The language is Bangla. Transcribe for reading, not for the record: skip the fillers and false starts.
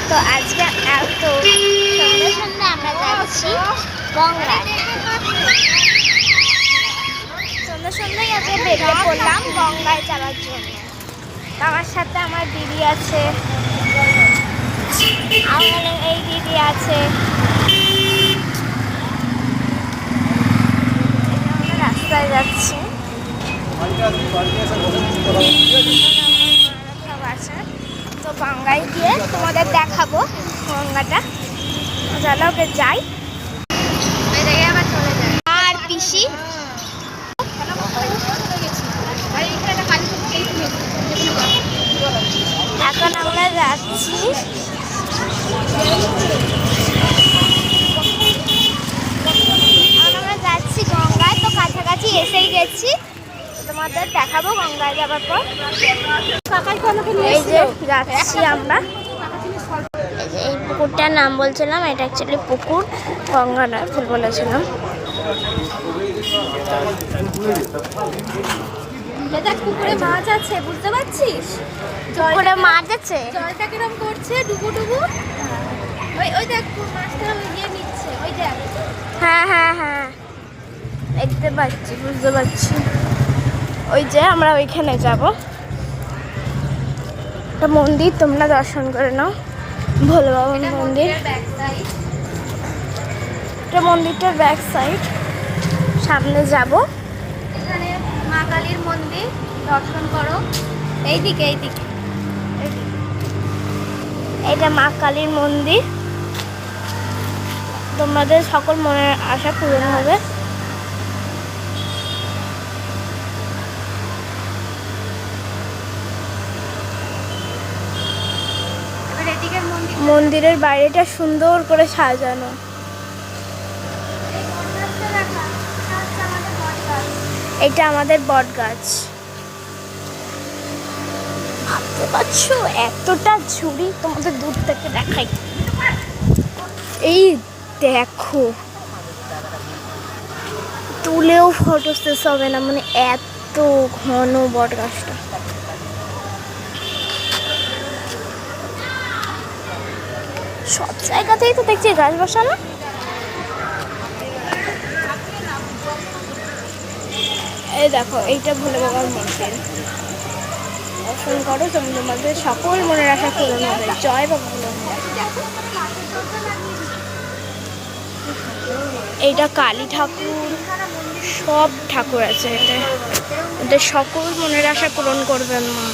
তো আজকে সন্ধ্যে সন্ধ্যে আমরা যাচ্ছি গঙ্গায়। সন্ধ্যে সন্ধ্যায় আজকে বেরিয়ে পড়লাম গঙ্গায় যাওয়ার জন্য। আমার সাথে আমার দিদি আছে, আমার এই দিদি আছে। রাস্তায় যাচ্ছি, সব আছে। তো গঙ্গায় গিয়ে তোমাদের দেখাবো গঙ্গাটা। চলো ওকে যাই, আবার চলে যাই। আর পিসি এখন আমরা যাচ্ছি গঙ্গায়। তো কাছাকাছি এসেই গেছি, তোমাদের দেখাবো গঙ্গায় যাবার পর। এই যে যাচ্ছি আমরা, এই পুকুরটার নাম বলছিলাম, এটা অ্যাকচুয়ালি পুকুর, গঙ্গা নয়, ভুল বলেছিলাম। পুকুরে মাছ আছে, বুঝতে পারছিস? পুকুরে মাছ আছে, জলটা কিরম করছে, ডুবু ডুবু। ওই দেখ মাছটা ইয়ে নিচ্ছে, ওই দেখ। হ্যাঁ হ্যাঁ হ্যাঁ, দেখতে পাচ্ছি, বুঝতে পারছি। ওই যে আমরা ওইখানে যাব, একটা মন্দির, তোমরা দর্শন করে নাও, ভোলে বাবার মন্দির। এটা মন্দিরটার ব্যাক সাইড, সামনে যাব। এখানে মা কালীর মন্দির, দর্শন করো। এইদিকে এইদিকে, এটা মা কালীর মন্দির। তোমাদের সকল মনের আশা পূরণ হবে। মন্দিরের বাইরেটা সুন্দর করে সাজানো। এটা আমাদের বট গাছ, ভাবতে পারছো এতটা ঝুড়ি। তোমাদের দূর থেকে দেখাই, এই দেখো, তুলেও ফটো শেষ হবে না, মানে এত ঘন বট গাছটা। সব জায়গাতেই তো দেখছি গাছ বসানো। এই দেখো, এইটা ভোলে বাবার মন্দির, দর্শন করো, তোমাদের সকল মনের আশা পূরণ হবে। জয় বাবা। এইটা কালী ঠাকুর, সব ঠাকুর আছে এতে, ওদের সকল মনের আশা পূরণ করবেন মা।